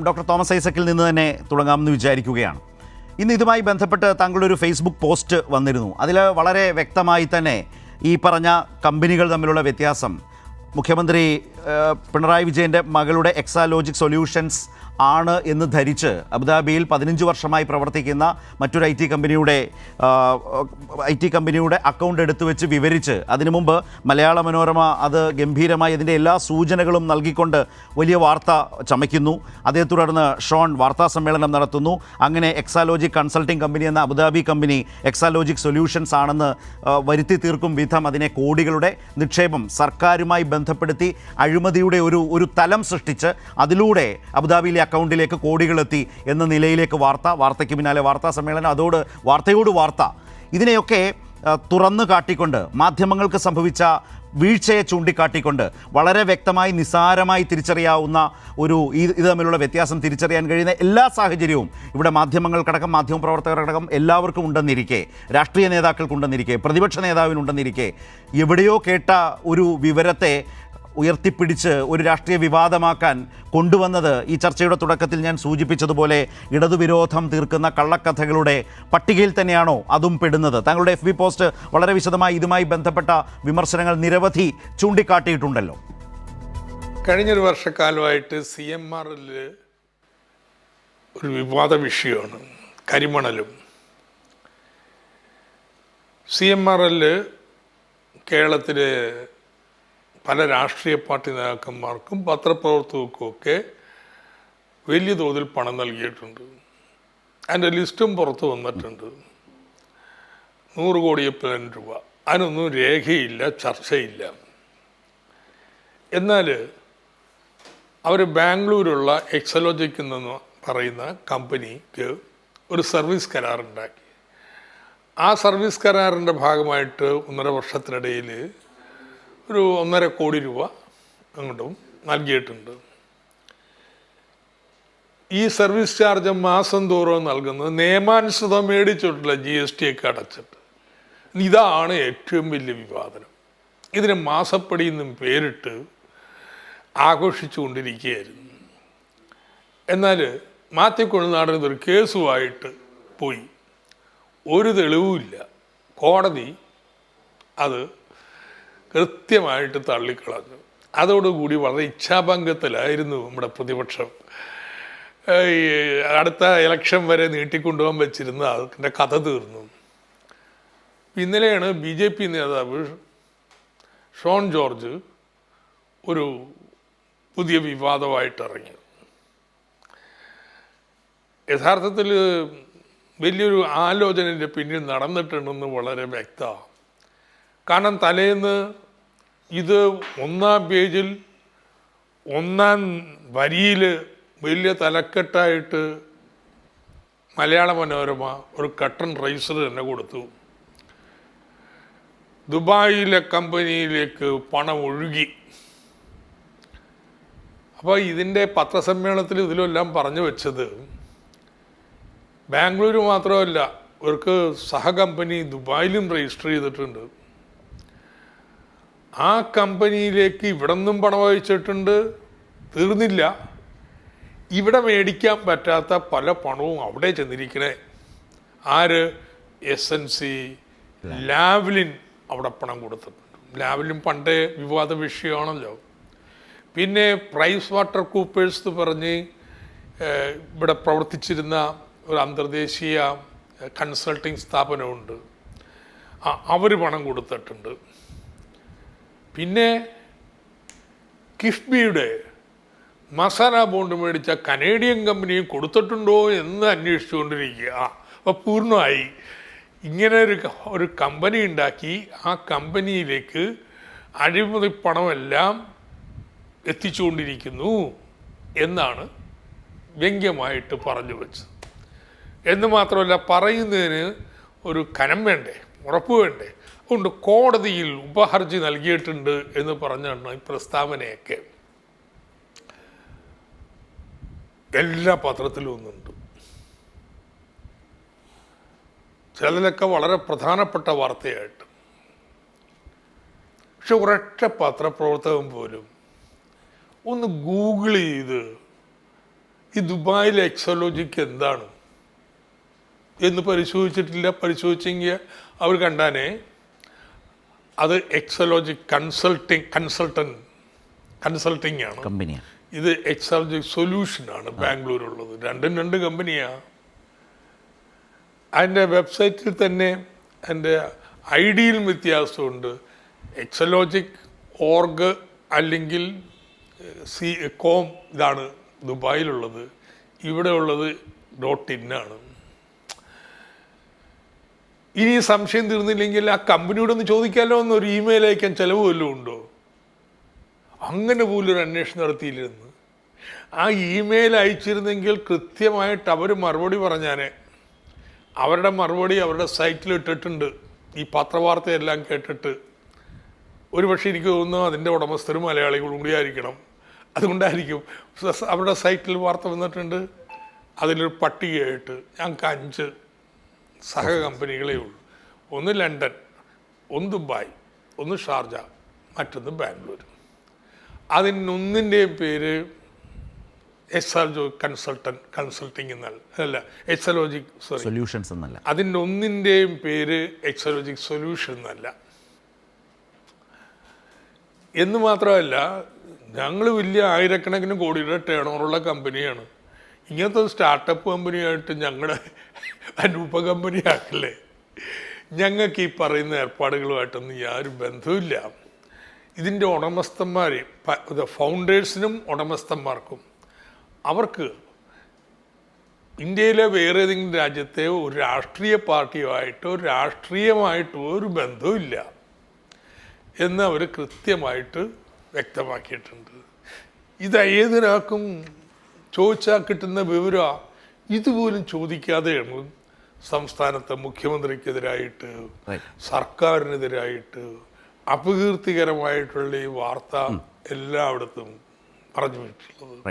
Doctor Thomas ഐസക്കിൽ നിന്ന് തന്നെ തുടങ്ങാമെന്ന് വിചാരിക്കുകയാണ്. ഇന്ന് ഇതുമായി ബന്ധപ്പെട്ട് താങ്കളുടെ ഒരു ഫേസ്ബുക്ക് പോസ്റ്റ് വന്നിരുന്നു. അതിൽ വളരെ വ്യക്തമായി തന്നെ ഈ പറഞ്ഞ കമ്പനികൾ തമ്മിലുള്ള വ്യത്യാസം, മുഖ്യമന്ത്രി പിണറായി വിജയൻ്റെ മകളുടെ എക്സാലോജിക് സൊല്യൂഷൻസ് ആണ് എന്ന് ധരിച്ച് അബുദാബിയിൽ 15 വർഷമായി പ്രവർത്തിക്കുന്ന മറ്റൊരു ഐ ടി കമ്പനിയുടെ അക്കൗണ്ട് എടുത്തു വെച്ച് വിവരിച്ച്, അതിനു മുമ്പ് മലയാള മനോരമ അത് ഗംഭീരമായി അതിൻ്റെ എല്ലാ സൂചനകളും നൽകിക്കൊണ്ട് വലിയ വാർത്ത ചമയ്ക്കുന്നു. അതേ തുടർന്ന് ഷോൺ വാർത്താ സമ്മേളനം നടത്തുന്നു. അങ്ങനെ എക്സാലോജിക് കൺസൾട്ടിംഗ് കമ്പനി എന്ന അബുദാബി കമ്പനി എക്സാലോജിക് സൊല്യൂഷൻസ് ആണെന്ന് വരുത്തി തീർക്കും വിധം അതിനെ കോടികളുടെ നിക്ഷേപം സർക്കാരുമായി ബന്ധപ്പെടുത്തി അഴിമതിയുടെ ഒരു തലം സൃഷ്ടിച്ച് അതിലൂടെ അബുദാബിയിലെ അക്കൗണ്ടിലേക്ക് കോടികളെത്തി എന്ന നിലയിലേക്ക് വാർത്തയ്ക്ക് പിന്നാലെ വാർത്താ സമ്മേളനം, വാർത്തയോട് വാർത്ത, ഇതിനെയൊക്കെ തുറന്നു കാട്ടിക്കൊണ്ട് മാധ്യമങ്ങൾക്ക് സംഭവിച്ച വീഴ്ചയെ ചൂണ്ടിക്കാട്ടിക്കൊണ്ട് വളരെ വ്യക്തമായി നിസ്സാരമായി തിരിച്ചറിയാവുന്ന ഇത് തമ്മിലുള്ള വ്യത്യാസം തിരിച്ചറിയാൻ കഴിയുന്ന എല്ലാ സാഹചര്യവും ഇവിടെ മാധ്യമങ്ങൾക്കടക്കം മാധ്യമപ്രവർത്തകരടക്കം എല്ലാവർക്കും ഉണ്ടെന്നിരിക്കെ, രാഷ്ട്രീയ നേതാക്കൾക്കുണ്ടെന്നിരിക്കെ, പ്രതിപക്ഷ നേതാവിനുണ്ടെന്നിരിക്കെ, എവിടെയോ കേട്ട ഒരു വിവരത്തെ ഉയർത്തിപ്പിടിച്ച് ഒരു രാഷ്ട്രീയ വിവാദമാക്കാൻ കൊണ്ടുവന്നത് ഈ ചർച്ചയുടെ തുടക്കത്തിൽ ഞാൻ സൂചിപ്പിച്ചതുപോലെ ഇടതുവിരോധം തീർക്കുന്ന കള്ളക്കഥകളുടെ പട്ടികയിൽ തന്നെയാണോ അതും പെടുന്നത്? താങ്കളുടെ FB പോസ്റ്റ് വളരെ വിശദമായി ഇതുമായി ബന്ധപ്പെട്ട വിമർശനങ്ങൾ നിരവധി ചൂണ്ടിക്കാട്ടിയിട്ടുണ്ടല്ലോ. കഴിഞ്ഞൊരു വർഷക്കാലമായിട്ട് CMRL ഒരു വിവാദ വിഷയമാണ് കരിമണലും. CMRL കേരളത്തിലെ പല രാഷ്ട്രീയ പാർട്ടി നേതാക്കന്മാർക്കും പത്രപ്രവർത്തകർക്കുമൊക്കെ വലിയ തോതിൽ പണം നൽകിയിട്ടുണ്ട്. അതിൻ്റെ ലിസ്റ്റും പുറത്ത് വന്നിട്ടുണ്ട്. 100 കോടിയപ്പലൻ രൂപ. അതിനൊന്നും രേഖയില്ല, ചർച്ചയില്ല. എന്നാൽ അവർ ബാംഗ്ലൂരുള്ള എക്സലോജിക് എന്ന് പറയുന്ന കമ്പനിക്ക് ഒരു സർവീസ് കരാറുണ്ടാക്കി. ആ സർവീസ് കരാറിൻ്റെ ഭാഗമായിട്ട് 1.5 വർഷത്തിനിടയിൽ ഒരു 1.5 കോടി രൂപ അങ്ങോട്ടും നൽകിയിട്ടുണ്ട്. ഈ സർവീസ് ചാർജ് മാസം തോറും നൽകുന്നത് നിയമാനുസൃതം മേടിച്ചിട്ടുള്ള GST ഒക്കെ അടച്ചിട്ട്. ഇതാണ് ഏറ്റവും വലിയ വിവാദനം. ഇതിന് മാസപ്പടി എന്നും പേരിട്ട് ആഘോഷിച്ചു കൊണ്ടിരിക്കുകയായിരുന്നു. എന്നാൽ മാത്യു കുഴൽനാടൻ ഇതൊരു കേസുമായിട്ട് പോയി. ഒരു തെളിവുമില്ല. കോടതി അത് കൃത്യമായിട്ട് തള്ളിക്കളഞ്ഞു. അതോടുകൂടി വളരെ ഇച്ഛാഭംഗത്തിലായിരുന്നു നമ്മുടെ പ്രതിപക്ഷം. അടുത്ത ഇലക്ഷൻ വരെ നീട്ടിക്കൊണ്ടുപോകാൻ വെച്ചിരുന്ന അതിൻ്റെ കഥ തീർന്നു. ഇന്നലെയാണ് BJP നേതാവ് ഷോൺ ജോർജ് ഒരു പുതിയ വിവാദമായിട്ട് ഇറങ്ങിയത്. യഥാർത്ഥത്തിൽ വലിയൊരു ആലോചനയുടെ പിന്നിൽ നടന്നിട്ടുണ്ടെന്ന് വളരെ വ്യക്തമാണ്. കാരണം തലേന്ന് ഇത് 1-ാം പേജിൽ 1-ാം വരിയിൽ വലിയ തലക്കെട്ടായിട്ട് മലയാള മനോരമ ഒരു കട്ടൺ റൈസർ തന്നെ കൊടുത്തു. ദുബായിലെ കമ്പനിയിലേക്ക് പണം ഒഴുകി. അപ്പോൾ ഇതിൻ്റെ പത്രസമ്മേളനത്തിൽ ഇതിലെല്ലാം പറഞ്ഞു വെച്ചത് ബാംഗ്ലൂർ മാത്രമല്ല, ഇവർക്ക് സഹകമ്പനി ദുബായിലും രജിസ്റ്റർ ചെയ്തിട്ടുണ്ട്. ആ കമ്പനിയിലേക്ക് ഇവിടെ നിന്നും പണം അയച്ചിട്ടുണ്ട്. തീർന്നില്ല, ഇവിടെ മേടിക്കാൻ പറ്റാത്ത പല പണവും അവിടെ ചെന്നിരിക്കണേ. ആര്? SNC, ലാവ്ലിൻ അവിടെ പണം കൊടുത്തിട്ടുണ്ട്. ലാവ്ലിൻ പണ്ടേ വിവാദ വിഷയമാണല്ലോ. പിന്നെ പ്രൈസ് വാട്ടർ കൂപ്പേഴ്സ് എന്ന് പറഞ്ഞ് ഇവിടെ പ്രവർത്തിച്ചിരുന്ന ഒരു അന്തർദേശീയ കൺസൾട്ടിങ് സ്ഥാപനമുണ്ട്. അവർ പണം കൊടുത്തിട്ടുണ്ട്. പിന്നെ കിഫ്ബിയുടെ മസാല ബോണ്ട് മേടിച്ച കനേഡിയൻ കമ്പനിയും കൊടുത്തിട്ടുണ്ടോ എന്ന് അന്വേഷിച്ചുകൊണ്ടിരിക്കുക. അപ്പോൾ പൂർണ്ണമായി ഇങ്ങനെ ഒരു കമ്പനി ഉണ്ടാക്കി ആ കമ്പനിയിലേക്ക് അഴിമതി പണമെല്ലാം എത്തിച്ചുകൊണ്ടിരിക്കുന്നു എന്നാണ് വ്യംഗ്യമായിട്ട് പറഞ്ഞു വെച്ചത്. എന്ന് മാത്രമല്ല, പറയുന്നതിന് ഒരു കനം വേണ്ടേ, ഉറപ്പ് വേണ്ടേ? അതുകൊണ്ട് കോടതിയിൽ ഉപഹർജി നൽകിയിട്ടുണ്ട് എന്ന് പറഞ്ഞാണ് ഈ പ്രസ്താവനയൊക്കെ എല്ലാ പത്രത്തിലും ഒന്നുണ്ട്. ചിലതൊക്കെ വളരെ പ്രധാനപ്പെട്ട വാർത്തയായിട്ട്. പക്ഷെ ഒരൊറ്റ പത്രപ്രവർത്തകൻ പോലും ഒന്ന് ഗൂഗിൾ ചെയ്ത് ഈ ദുബായിലെ എക്സോളജിക്ക് എന്താണ് എന്ന് പരിശോധിച്ചിട്ടില്ല. പരിശോധിച്ചെങ്കിൽ അവർ കണ്ടാനേ അത് എക്സോളജിക് കൺസൾട്ടിങ് ആണ് കമ്പനിയാണ്. ഇത് എക്സോളജിക് സൊല്യൂഷനാണ് ബാംഗ്ലൂരുള്ളത്. രണ്ടും രണ്ട് കമ്പനിയാണ്. അതിൻ്റെ വെബ്സൈറ്റിൽ തന്നെ അതിൻ്റെ ഐഡിയിലും വ്യത്യാസമുണ്ട്. എക്സോളജിക് ഓർഗ് അല്ലെങ്കിൽ കോം ഇതാണ് ദുബായിലുള്ളത്. ഇവിടെ ഉള്ളത് .in ആണ്. ഇനി സംശയം തീർന്നില്ലെങ്കിൽ ആ കമ്പനിയോട് ഒന്ന് ചോദിക്കാമല്ലോ, എന്നൊരു ഇമെയിൽ അയക്കാൻ ചിലവ് വല്ലതും ഉണ്ടോ? അങ്ങനെ പോലും ഒരു അന്വേഷണം നടത്തിയില്ലെന്ന്. ആ ഇമെയിൽ അയച്ചിരുന്നെങ്കിൽ കൃത്യമായിട്ട് അവർ മറുപടി പറഞ്ഞാനെ. അവരുടെ മറുപടി അവരുടെ സൈറ്റിൽ ഇട്ടിട്ടുണ്ട്. ഈ പത്രവാർത്തയെല്ലാം കേട്ടിട്ട് ഒരുപക്ഷെ എനിക്ക് തോന്നുന്നു അതിൻ്റെ ഉടമസ്ഥരും മലയാളികളും കൂടി ആയിരിക്കണം. അതുകൊണ്ടായിരിക്കും അവരുടെ സൈറ്റിൽ വാർത്ത വന്നിട്ടുണ്ട്. അതിലൊരു പട്ടികയായിട്ട് ഞങ്ങൾക്ക് 5 സഹ കമ്പനികളേ ഉള്ളൂ. ഒന്ന് ലണ്ടൻ, ഒന്ന് ദുബായ്, ഒന്ന് ഷാർജ, മറ്റൊന്ന് ബാംഗ്ലൂർ. അതിനൊന്നിൻ്റെയും പേര് കൺസൾട്ടിങ് എന്നല്ല, എക്സോളജിക് സൊല്യൂഷൻസ് എന്നല്ല. അതിൻ്റെ ഒന്നിൻ്റെയും പേര് എക്സോളജിക് സൊല്യൂഷൻ എന്നല്ല. എന്ന് മാത്രമല്ല, ഞങ്ങൾ വലിയ ആയിരക്കണക്കിന് കോടിയുടെ ടേൺ ഓവറുള്ള കമ്പനിയാണ്. ഇങ്ങനത്തെ ഒരു സ്റ്റാർട്ടപ്പ് കമ്പനിയായിട്ട് ഞങ്ങളുടെ അനൂപ കമ്പനിയാക്കല്ലേ. ഞങ്ങൾക്ക് ഈ പറയുന്ന ഏർപ്പാടുകളുമായിട്ടൊന്നും യാതൊരു ബന്ധവുമില്ല. ഇതിൻ്റെ ഉടമസ്ഥന്മാർ, ഫൗണ്ടേഴ്സിനും ഉടമസ്ഥന്മാർക്കും അവർക്ക് ഇന്ത്യയിലെ വേറെ ഏതെങ്കിലും രാജ്യത്തെ ഒരു രാഷ്ട്രീയ പാർട്ടിയുമായിട്ടോ രാഷ്ട്രീയമായിട്ടോ ഒരു ബന്ധവുമില്ല എന്ന് അവർ കൃത്യമായിട്ട് വ്യക്തമാക്കിയിട്ടുണ്ട്. ഇത് ഏതൊരാൾക്കും ചോദിച്ചാൽ കിട്ടുന്ന വിവരം ഇതുപോലും ചോദിക്കാതെയാണ് സംസ്ഥാനത്തെ മുഖ്യമന്ത്രിക്കെതിരായിട്ട് സർക്കാരിനെതിരായിട്ട് അപകീർത്തികരമായിട്ടുള്ള ഈ വാർത്ത എല്ലായിടത്തും പറഞ്ഞു വെച്ചിട്ടുള്ളത്.